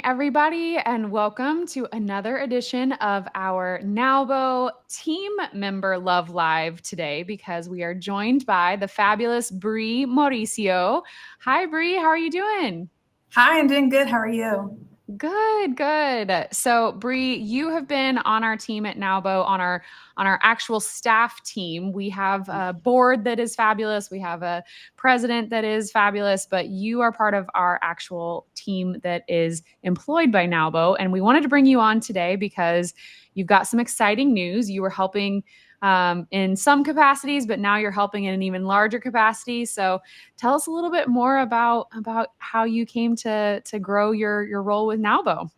everybody, and welcome to another edition of our NAWBO Team Member Love Live today, because we are joined by the fabulous Bry Mauricio. Hi, Bry. How are you doing? Hi, I'm doing good. How are you? Good, good. So, Bry, you have been on our team at NAWBO on our actual staff team. We have a board that is fabulous. We have a president that is fabulous, but you are part of our actual team that is employed by NAWBO. And we wanted to bring you on today because you've got some exciting news. You were helping in some capacities, but now you're helping in an even larger capacity. So tell us a little bit more about how you came to grow your role with NAWBO.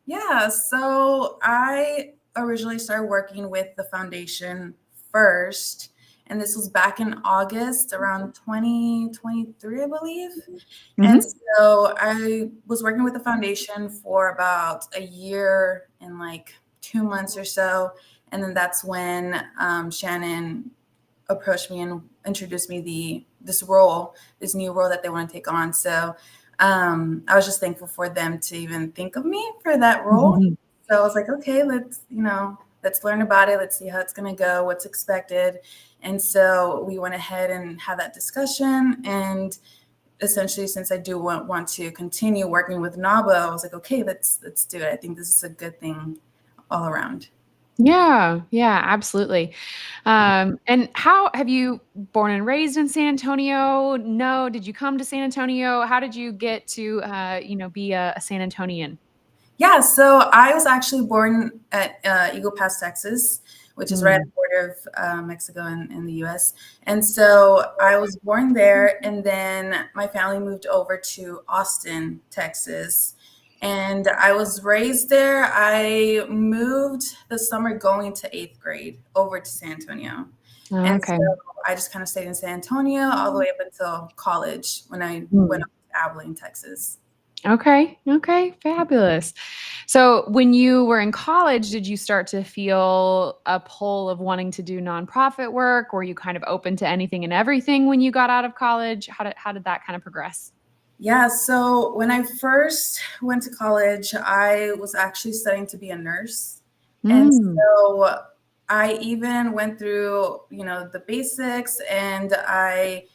Yeah, so I originally started working with the foundation first, and this was back in August around 2023, I believe. And Mm-hmm. so I was working with the foundation for about a year and like 2 months or so. And then that's when Shannon approached me and introduced me this new role that they want to take on. So I was just thankful for them to even think of me for that role. Mm-hmm. So I was like, okay, let's learn about it. Let's see how it's going to go, what's expected. And so we went ahead and had that discussion. And essentially, since I do want to continue working with NAWBO, I was like, okay, let's do it. I think this is a good thing all around. Yeah, absolutely. And how have you born and raised in San Antonio? No, did you come to San Antonio? How did you get to be a San Antonian? Yeah, so I was actually born at Eagle Pass, Texas, which is right at Mm. the border of Mexico and the US. And so I was born there, and then my family moved over to Austin, Texas. And I was raised there. I moved the summer going to eighth grade over to San Antonio. And so Okay. I just kind of stayed in San Antonio all the way up until college when I went Mm. up to Abilene, Texas. Okay, fabulous. So when you were in college, did you start to feel a pull of wanting to do nonprofit work? Were you kind of open to anything and everything when you got out of college? How did that kind of progress? Yeah, so when I first went to college, I was actually studying to be a nurse. And Mm. so I even went through, the basics, and I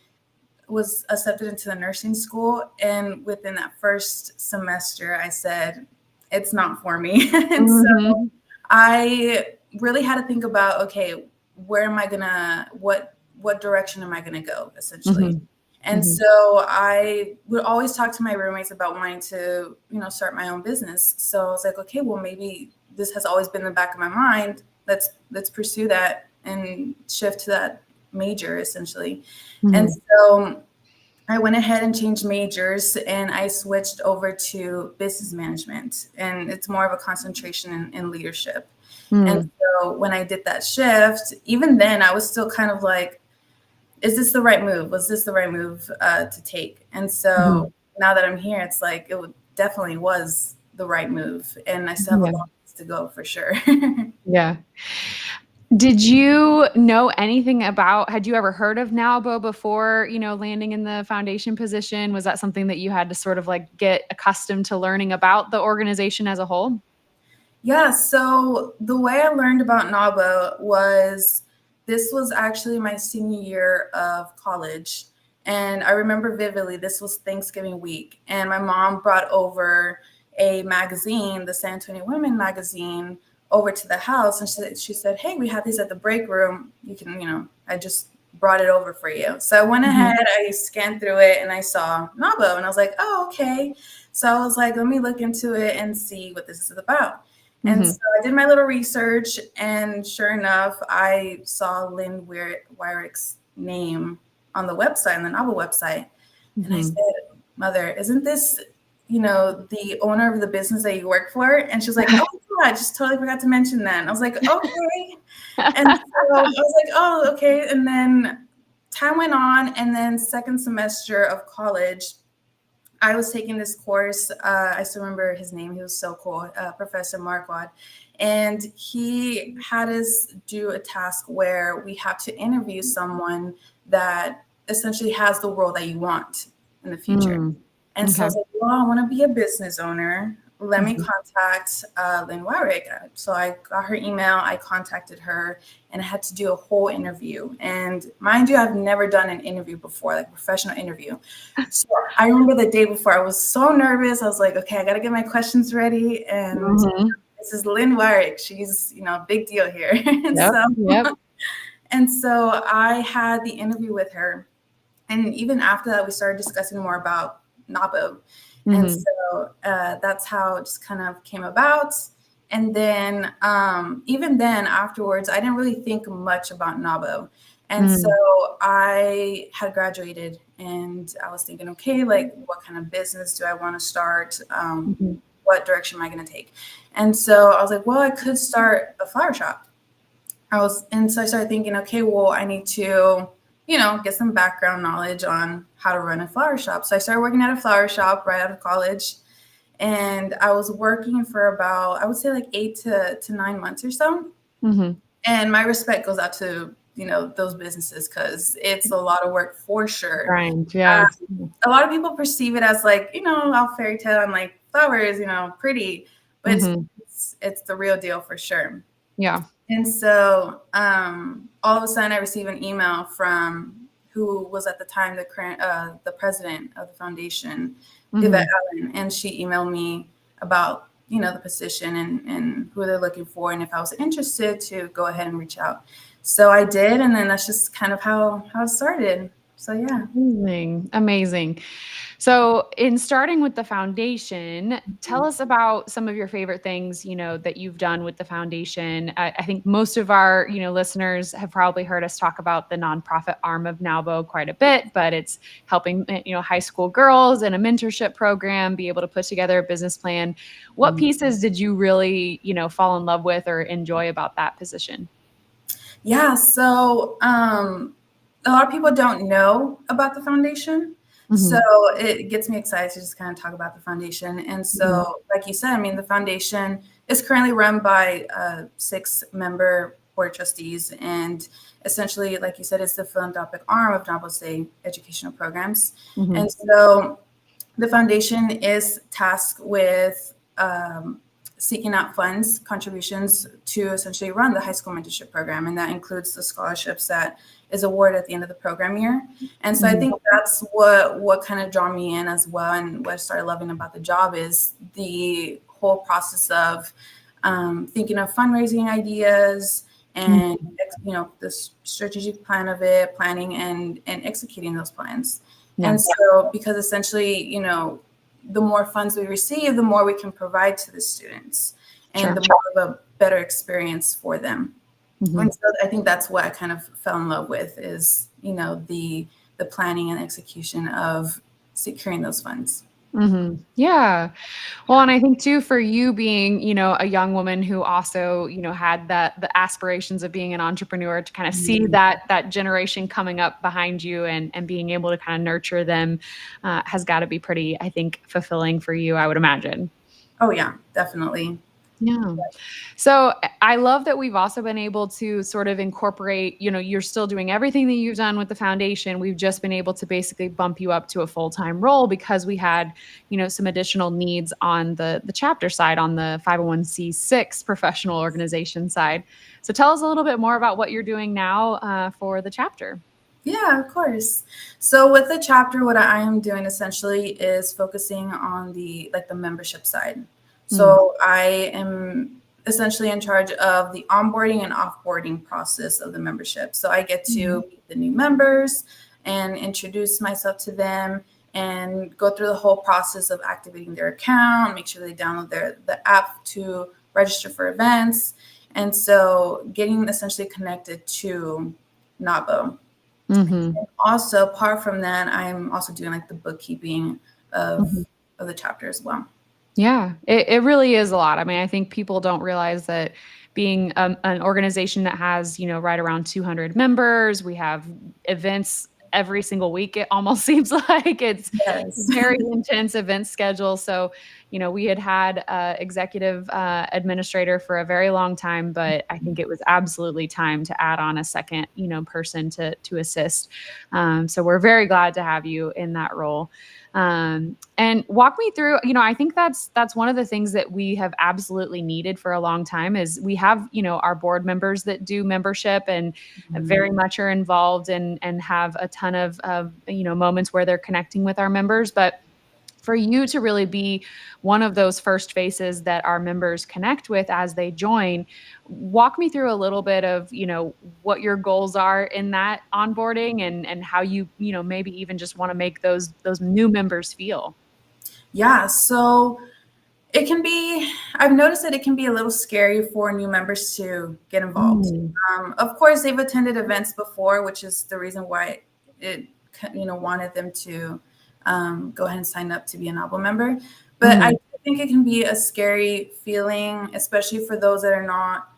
was accepted into the nursing school. And within that first semester, I said, it's not for me. And so Mhm. I really had to think about, okay, where am I gonna, what direction am I gonna go, essentially? Mhm. And Mhm. so I would always talk to my roommates about wanting to, start my own business. So I was like, okay, well, maybe this has always been in the back of my mind. Let's pursue that and shift to that major, essentially. And Mhm. so I went ahead and changed majors, and I switched over to business management, and it's more of a concentration in leadership. And Mm. so when I did that shift, even then I was still kind of like, is this the right move? Was this the right move to take? And Mhm. so now that I'm here, it's like definitely was the right move, and I still have a Yeah. long ways to go for sure. Yeah. Did you know anything about, had you ever heard of NAWBO before, landing in the foundation position? Was that something that you had to sort of like get accustomed to learning about the organization as a whole? Yeah, so the way I learned about NAWBO was this was actually my senior year of college. And I remember vividly, this was Thanksgiving week. And my mom brought over a magazine, the San Antonio Women magazine, over to the house. And she said, hey, we have these at the break room. You can, I just brought it over for you. So I went Mhm. ahead, I scanned through it, and I saw NAWBO. And I was like, oh, okay. So I was like, let me look into it and see what this is about. And so Mhm. I did my little research, and sure enough, I saw Lynn Wyrick's name on the website, on the NAWBO website. And I Mhm. said, Mother, isn't this, the owner of the business that you work for? And she was like, oh, yeah, I just totally forgot to mention that. And I was like, okay. And so I was like, oh, okay. And then time went on, and then second semester of college, I was taking this course. I still remember his name. He was so cool, Professor Marquardt. And he had us do a task where we have to interview someone that essentially has the role that you want in the future. Mm. And so I Okay. was like, well, I want to be a business owner. let me contact Lynn Wyrick. So I got her email, I contacted her, and I had to do a whole interview. And mind you, I've never done an interview before, like a professional interview. So I remember the day before, I was so nervous. I was like, okay, I got to get my questions ready. And this is Lynn Wyrick. She's, a big deal here. And so I had the interview with her. And even after that, we started discussing more about NAWBO. And so that's how it just kind of came about. And then even then afterwards, I didn't really think much about NAWBO. And so I had graduated and I was thinking, okay, like what kind of business do I want to start? What direction am I going to take? And so I was like, well, I could start a flower shop. And so I started thinking, okay, well, I need to get some background knowledge on how to run a flower shop. So I started working at a flower shop right out of college. And I was working for about, I would say like 8 to 9 months or so. And my respect goes out to, those businesses because it's a lot of work for sure. Right. Yeah. A lot of people perceive it as like, all fairy tale and like flowers, pretty, but it's the real deal for sure. Yeah. And so all of a sudden I received an email from who was at the time the president of the foundation, Yvette Allen, and she emailed me about, the position and who they're looking for and if I was interested to go ahead and reach out. So I did, and then that's just kind of how it started. So yeah. Amazing. So in starting with the foundation, tell us about some of your favorite things, that you've done with the foundation. I think most of our, listeners have probably heard us talk about the nonprofit arm of NAWBO quite a bit, but it's helping, high school girls in a mentorship program be able to put together a business plan. What pieces did you really, fall in love with or enjoy about that position? Yeah. So a lot of people don't know about the foundation. So it gets me excited to just kind of talk about the foundation. And so, like you said, the foundation is currently run by 6-member board of trustees. And essentially, like you said, it's the philanthropic arm of NAWBO State educational programs. And so the foundation is tasked with seeking out funds, contributions to essentially run the high school mentorship program. And that includes the scholarships that is awarded at the end of the program year. And so I think that's what kind of drew me in as well. And what I started loving about the job is the whole process of thinking of fundraising ideas and, the strategic plan of it, planning and executing those plans. And so because essentially, the more funds we receive, the more we can provide to the students and the more of a better experience for them. And so I think that's what I kind of fell in love with is, the planning and execution of securing those funds. Yeah. Well, and I think too, for you being, a young woman who also, had the aspirations of being an entrepreneur, to kind of see that generation coming up behind you and being able to kind of nurture them has got to be pretty, I think, fulfilling for you, I would imagine. Oh yeah, definitely. Yeah. So I love that we've also been able to sort of incorporate, you're still doing everything that you've done with the foundation. We've just been able to basically bump you up to a full-time role because we had, some additional needs on the chapter side, on the 501c6 professional organization side. So tell us a little bit more about what you're doing now for the chapter. Yeah, of course. So with the chapter, what I am doing essentially is focusing on the membership side. So I am essentially in charge of the onboarding and offboarding process of the membership. So I get to meet the new members and introduce myself to them and go through the whole process of activating their account, make sure they download the app to register for events. And so getting essentially connected to NAWBO. And also, apart from that, I'm also doing the bookkeeping of the chapter as well. Yeah, it really is a lot. I think people don't realize that being an organization that has, right around 200 members, we have events every single week. It almost seems like it's very intense event schedule. So, we had executive administrator for a very long time, but I think it was absolutely time to add on a second, person to assist. So we're very glad to have you in that role. And walk me through, I think that's one of the things that we have absolutely needed for a long time is we have, our board members that do membership and very much are involved and have a ton of moments where they're connecting with our members. But for you to really be one of those first faces that our members connect with as they join, walk me through a little bit of, what your goals are in that onboarding and how you, maybe even just want to make those new members feel. Yeah, so I've noticed that it can be a little scary for new members to get involved. Of course, they've attended events before, which is the reason why it, wanted them to go ahead and sign up to be a NAWBO member. But I think it can be a scary feeling, especially for those that are not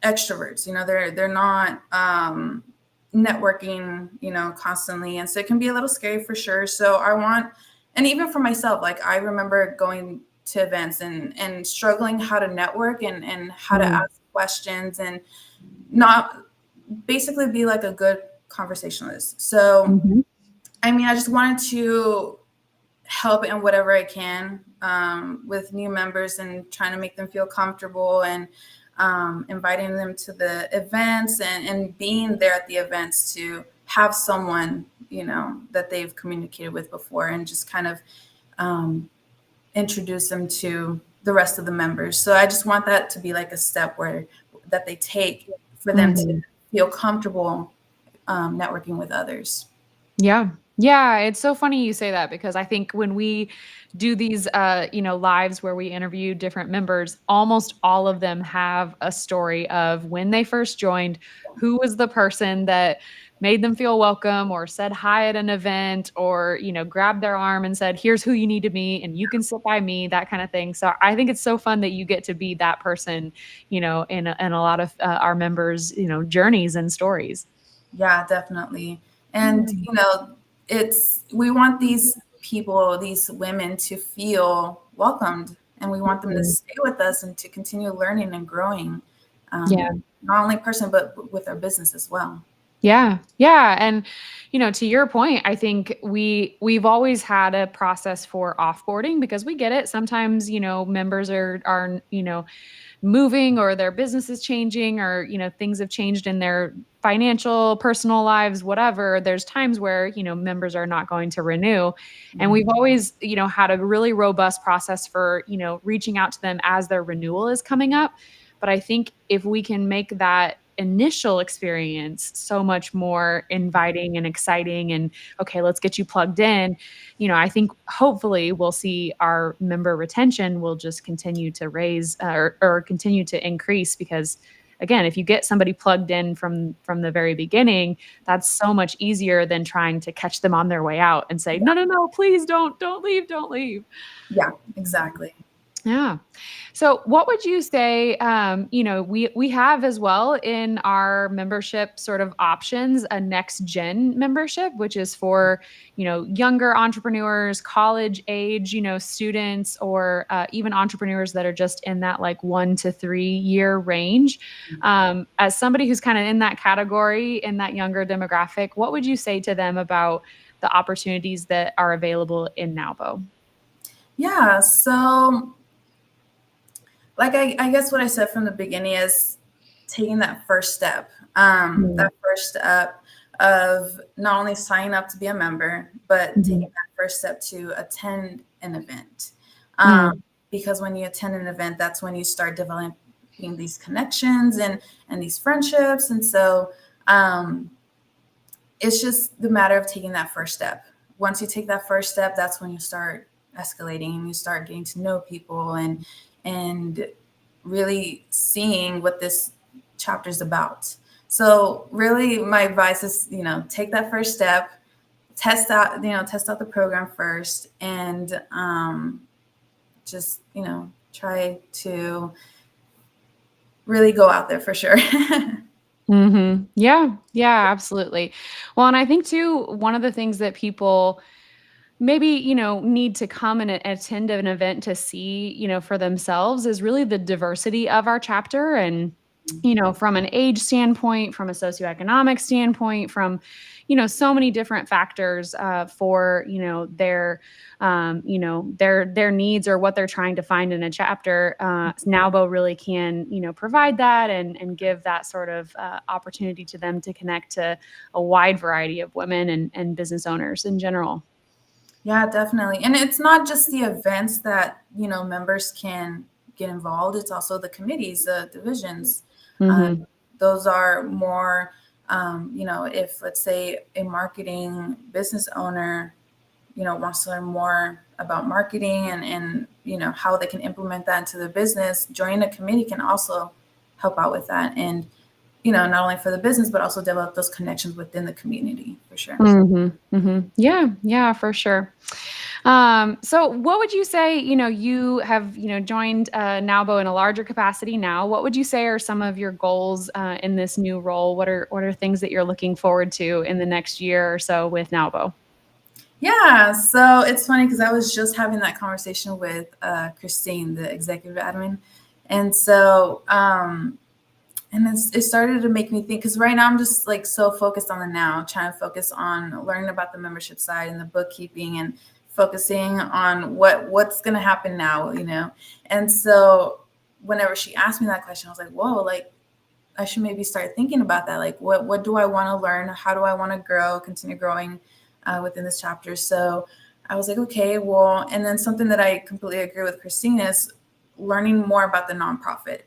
extroverts. They're not networking, constantly. And so it can be a little scary for sure. So and even for myself, like I remember going to events and struggling how to network and how to ask questions and not basically be like a good conversationalist. So, I mean, I just wanted to help in whatever I can with new members and trying to make them feel comfortable and inviting them to the events and being there at the events to have someone, that they've communicated with before and just kind of introduce them to the rest of the members. So I just want that to be like a step that they take for them to feel comfortable networking with others. Yeah. Yeah. It's so funny you say that because I think when we do these, lives where we interview different members, almost all of them have a story of when they first joined, who was the person that made them feel welcome or said hi at an event or, grabbed their arm and said, here's who you need to meet and you can sit by me, that kind of thing. So I think it's so fun that you get to be that person, in a lot of our members, journeys and stories. Yeah, definitely. And, we want these people, these women to feel welcomed and we want them to stay with us and to continue learning and growing. Not only person, but with our business as well. Yeah. Yeah. And, to your point, I think we've always had a process for offboarding because we get it. Sometimes, members are, moving or their business is changing or, things have changed in their financial, personal lives, whatever. There's times where, members are not going to renew. And we've always, had a really robust process for, reaching out to them as their renewal is coming up. But I think if we can make that initial experience so much more inviting and exciting and okay, let's get you plugged in, I think hopefully we'll see our member retention will just continue to raise or continue to increase because again, if you get somebody plugged in from the very beginning, that's so much easier than trying to catch them on their way out and say, no, please don't leave. Yeah, exactly. Yeah. So what would you say, we have as well in our membership sort of options, a next gen membership, which is for, younger entrepreneurs, college age, students, or even entrepreneurs that are just in that like 1 to 3 year range. As somebody who's kind of in that category, in that younger demographic, what would you say to them about the opportunities that are available in NAWBO? Yeah. So like I guess what I said from the beginning is taking that first step, that first step of not only signing up to be a member, but taking that first step to attend an event. Because when you attend an event, that's when you start developing these connections and these friendships. And so it's just the matter of taking that first step. Once you take that first step, that's when you start escalating and you start getting to know people and really seeing what this chapter is about. So really my advice is, take that first step, test out the program first and just, try to really go out there for sure. Yeah, absolutely. Well, and I think too, one of the things that people maybe, need to come and attend an event to see, for themselves is really the diversity of our chapter. And, from an age standpoint, from a socioeconomic standpoint, from, so many different factors for, their needs or what they're trying to find in a chapter. NAWBO really can, provide that and give that sort of opportunity to them to connect to a wide variety of women and business owners in general. Yeah, definitely. And it's not just the events that, members can get involved. It's also the committees, the divisions. Mm-hmm. Those are more, if let's say a marketing business owner, wants to learn more about marketing and how they can implement that into the business, joining a committee can also help out with that. And not only for the business, but also develop those connections within the community for sure. Mm-hmm. Mm-hmm. Yeah, for sure. So what would you say, you have, joined NAWBO in a larger capacity now. What would you say are some of your goals in this new role? What are things that you're looking forward to in the next year or so with NAWBO? Yeah, so it's funny because I was just having that conversation with Christine, the executive admin. And so, it started to make me think, because right now I'm just like so focused on the now, trying to focus on learning about the membership side and the bookkeeping and focusing on what's going to happen now, And so whenever she asked me that question, I was like, whoa, like I should maybe start thinking about that. Like, what do I want to learn? How do I want to grow, continue growing within this chapter? So I was like, okay, well, and then something that I completely agree with Christine is learning more about the nonprofit,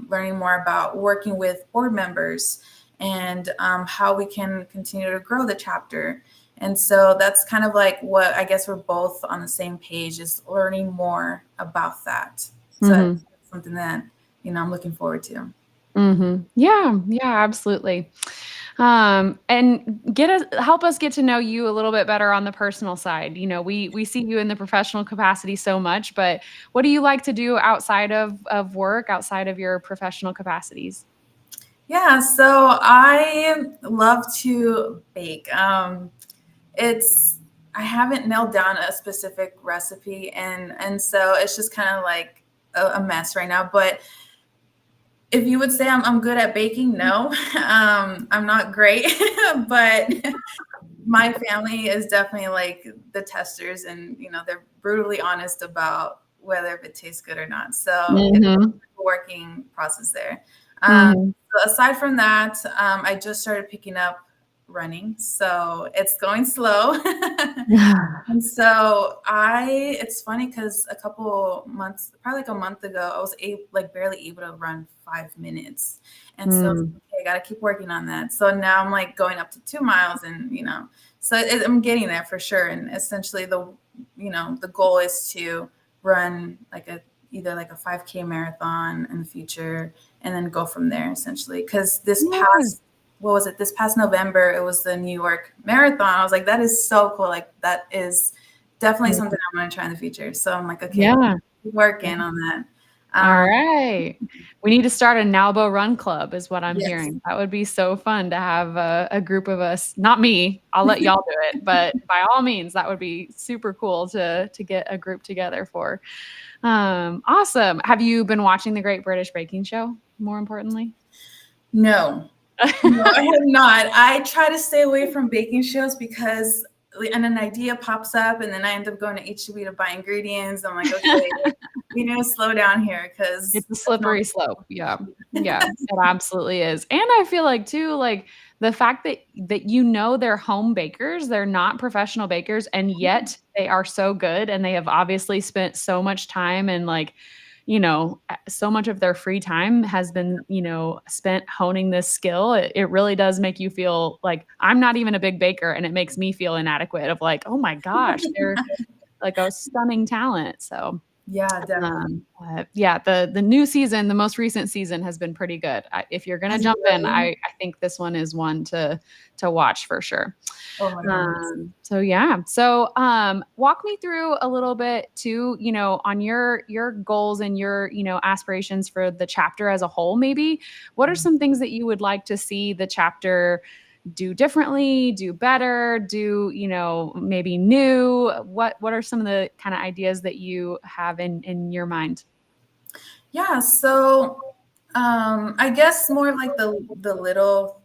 learning more about working with board members and how we can continue to grow the chapter. And so that's kind of like what I guess we're both on the same page, is learning more about that. So that's something that, I'm looking forward to. Mm-hmm. Yeah, absolutely. And help us get to know you a little bit better on the personal side. We see you in the professional capacity so much, but what do you like to do outside of work, outside of your professional capacities? Yeah, so I love to bake. I haven't nailed down a specific recipe, and so it's just kind of like a mess right now. But if you would say I'm good at baking, no, I'm not great, but my family is definitely like the testers, and they're brutally honest about whether if it tastes good or not. So it's a working process there. So aside from that, I just started picking up running, so it's going slow. And so it's funny because a couple months, probably like a month ago, I was barely able to run 5 minutes. And so okay, I got to keep working on that. So now I'm like going up to 2 miles and, so I'm getting there for sure. And essentially the goal is to run either like a 5K marathon in the future and then go from there essentially. Because this past November, it was the New York Marathon. I was like, that is so cool. Like that is definitely something I'm going to try in the future. So I'm like, okay, keep working on that. All right. We need to start a NAWBO run club is what I'm hearing. That would be so fun to have a group of us, not me, I'll let y'all do it, but by all means, that would be super cool to get a group together for. Awesome. Have you been watching the Great British Baking Show, more importantly? No. No, I have not. I try to stay away from baking shows because an idea pops up and then I end up going to HEB to buy ingredients. I'm like, okay, we need to slow down here because it's a slippery slope. Yeah, it absolutely is. And I feel like too, like the fact that they're home bakers, they're not professional bakers, and yet they are so good, and they have obviously spent so much time and so much of their free time has been, spent honing this skill. It really does make you feel like I'm not even a big baker, and it makes me feel inadequate of like, oh my gosh, they're like a stunning talent. So yeah, definitely. The new season, the most recent season has been pretty good. If you're going to jump in, I think this one is one to watch for sure. Oh my goodness. So walk me through a little bit too, on your goals and your, aspirations for the chapter as a whole, maybe. What are some things that you would like to see the chapter do differently, do better, do, maybe new? What are some of the kind of ideas that you have in your mind? Yeah, so I guess more of like the little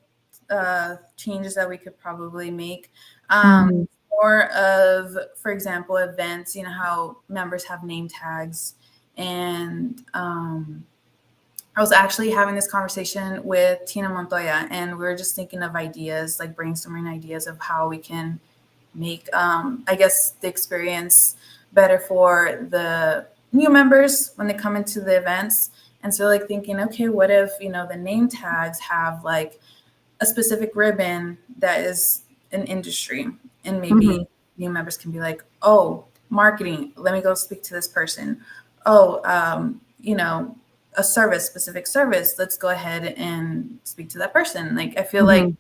changes that we could probably make. Mhm. More of, for example, events, how members have name tags. And I was actually having this conversation with Tina Montoya, and we were just thinking of ideas, like brainstorming ideas of how we can make, I guess, the experience better for the new members when they come into the events. And so like thinking, okay, what if, the name tags have like a specific ribbon that is an industry, and maybe Mhm. new members can be like, oh, marketing, let me go speak to this person. Oh, a specific service, let's go ahead and speak to that person. Like, I feel like Mhm.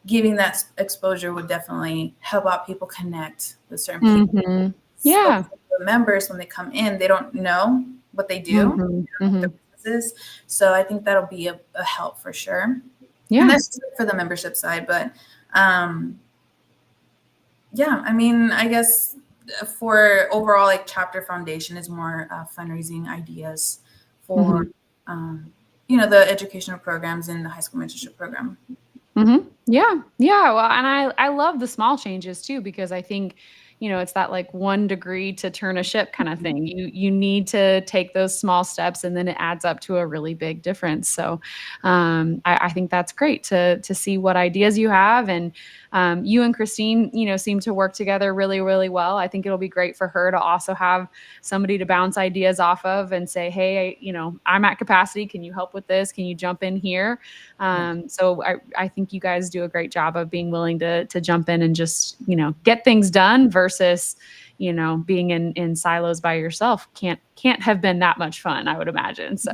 giving that exposure would definitely help out people connect with certain people. Mhm. So Yeah. the members, when they come in, they don't know what they do, they don't Mhm. know what their Mhm. business is. So I think that'll be a help for sure. And Yeah. that's just for the membership side. But yeah, I mean, I guess for overall, like chapter foundation is more fundraising ideas for, Mhm. the educational programs in the high school mentorship program. Yeah. Yeah. Well, and I love the small changes too, because I think, it's that like 1 degree to turn a ship kind of thing. You need to take those small steps, and then it adds up to a really big difference. So I think that's great to see what ideas you have. And you and Christine, seem to work together really, really well. I think it'll be great for her to also have somebody to bounce ideas off of and say, hey, I'm at capacity. Can you help with this? Can you jump in here? Yeah. So I think you guys do a great job of being willing to jump in and just, get things done versus, being in silos by yourself. Can't have been that much fun, I would imagine. So.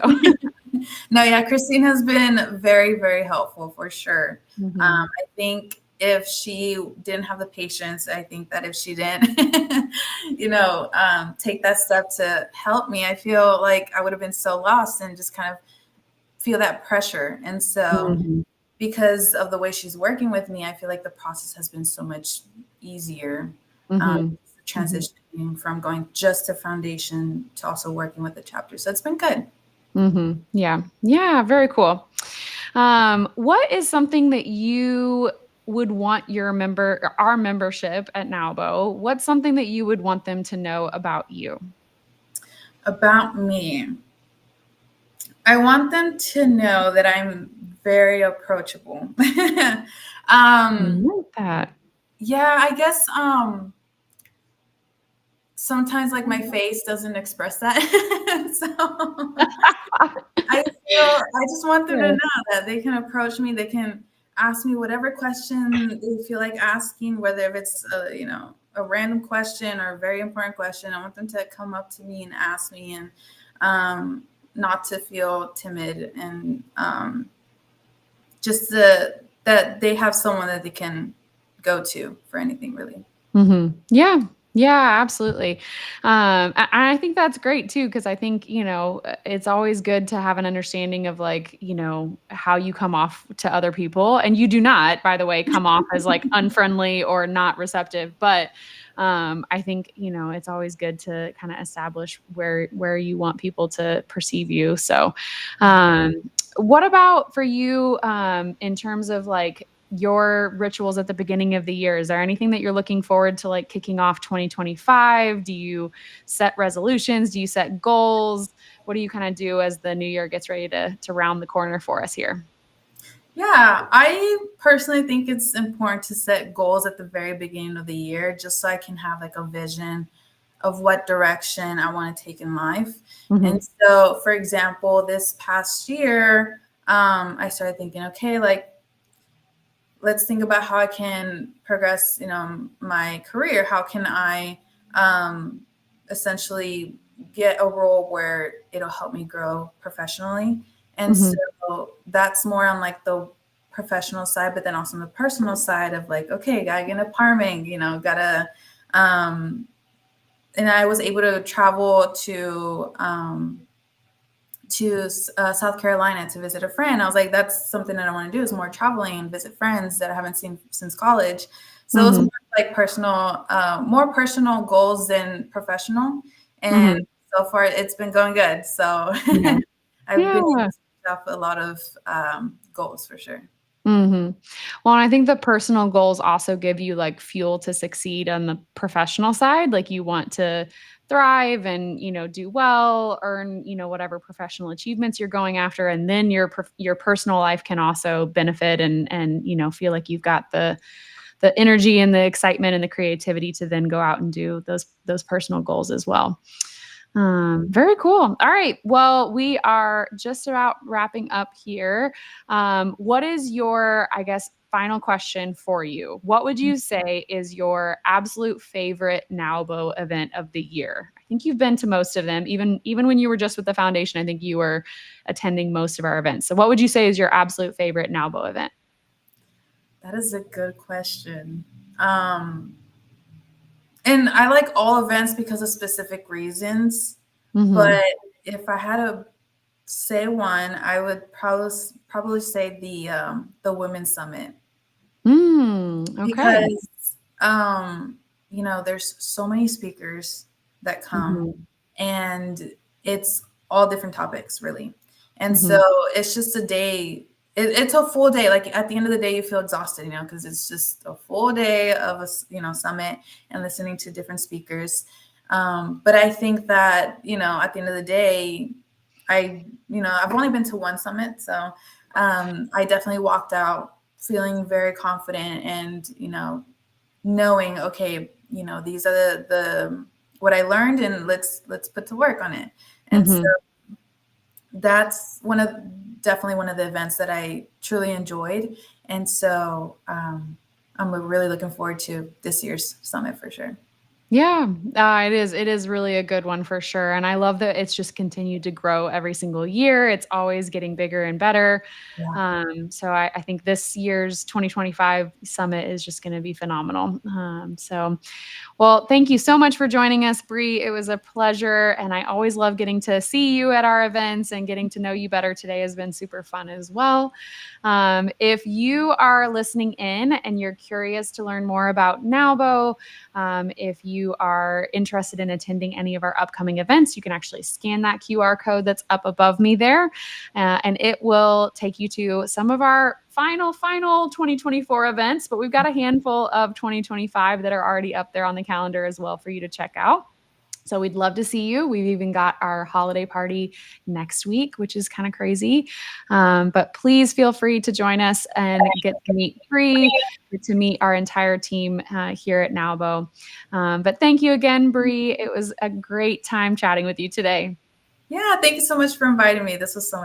No, yeah, Christine has been very, very helpful for sure. Mhm. I think if she didn't have the patience, I think that if she didn't, take that step to help me, I feel like I would have been so lost and just kind of feel that pressure. And so Mhm. because of the way she's working with me, I feel like the process has been so much easier. Mhm. Mhm. Transitioning from going just to foundation to also working with the chapter. So it's been good. Yeah. Yeah. Very cool. What is something that you would want our membership at NAWBO? What's something that you would want them to know about you? About me, I want them to know that I'm very approachable. I um, like that. yeah, I guess sometimes like my face doesn't express that. So I just want them to Yeah. know that they can approach me, they can ask me whatever question they feel like asking, whether if it's a random question or a very important question. I want them to come up to me and ask me, and um, not to feel timid, and just that they have someone that they can go to for anything really. Yeah. Yeah, absolutely. I think that's great too, because I think, it's always good to have an understanding of like, how you come off to other people. And you do not, by the way, come off as like unfriendly or not receptive. But I think, it's always good to kind of establish where you want people to perceive you. So what about for you in terms of like your rituals at the beginning of the year? Is there anything that you're looking forward to like kicking off 2025? Do you set resolutions? Do you set goals? What do you kind of do as the new year gets ready to round the corner for us here? Yeah, I personally think it's important to set goals at the very beginning of the year, just so I can have like a vision of what direction I want to take in life. And Mhm. so, for example, this past year, I started thinking, okay, like let's think about how I can progress, my career. How can I essentially get a role where it'll help me grow professionally? And Mhm. so that's more on like the professional side, but then also on the personal side of like, okay, gotta get an apartment, gotta, and I was able to travel to South Carolina to visit a friend. I was like, that's something that I want to do, is more traveling and visit friends that I haven't seen since college. So it was more like more personal goals than professional. And so far it's been going good. So I've been able to set a lot of goals for sure. Well, and I think the personal goals also give you like fuel to succeed on the professional side. Like you want to thrive and, do well, earn, whatever professional achievements you're going after. And then your personal life can also benefit and, feel like you've got the energy and the excitement and the creativity to then go out and do those personal goals as well. Very cool. All right. Well, we are just about wrapping up here. What is your, I guess, final question for you? What would you say is your absolute favorite NAWBO event of the year? I think you've been to most of them. Even when you were just with the foundation, I think you were attending most of our events. So what would you say is your absolute favorite NAWBO event? That is a good question. And I like all events because of specific reasons. But if I had to say one, I would probably say the Women's Summit. Okay. Because there's so many speakers that come, and it's all different topics, really. And so it's just a day. It's a full day. Like at the end of the day, you feel exhausted, because it's just a full day of a summit and listening to different speakers. But I think that at the end of the day, I've only been to one summit, so I definitely walked out feeling very confident and knowing, okay, these are the what I learned, and let's put to work on it. And so that's definitely one of the events that I truly enjoyed. And so I'm really looking forward to this year's summit for sure. Yeah, it is. It is really a good one for sure. And I love that it's just continued to grow every single year. It's always getting bigger and better. Yeah. So I think this year's 2025 summit is just going to be phenomenal. Well, thank you so much for joining us, Bry. It was a pleasure. And I always love getting to see you at our events, and getting to know you better today has been super fun as well. If you are listening in and you're curious to learn more about NAWBO, if you are interested in attending any of our upcoming events, you can actually scan that QR code that's up above me there, and it will take you to some of our final 2024 events, but we've got a handful of 2025 that are already up there on the calendar as well for you to check out. So we'd love to see you. We've even got our holiday party next week, which is kind of crazy. But please feel free to join us and get to meet Bry, get to meet our entire team here at NAWBO. But thank you again, Bry. It was a great time chatting with you today. Yeah, thank you so much for inviting me. This was so much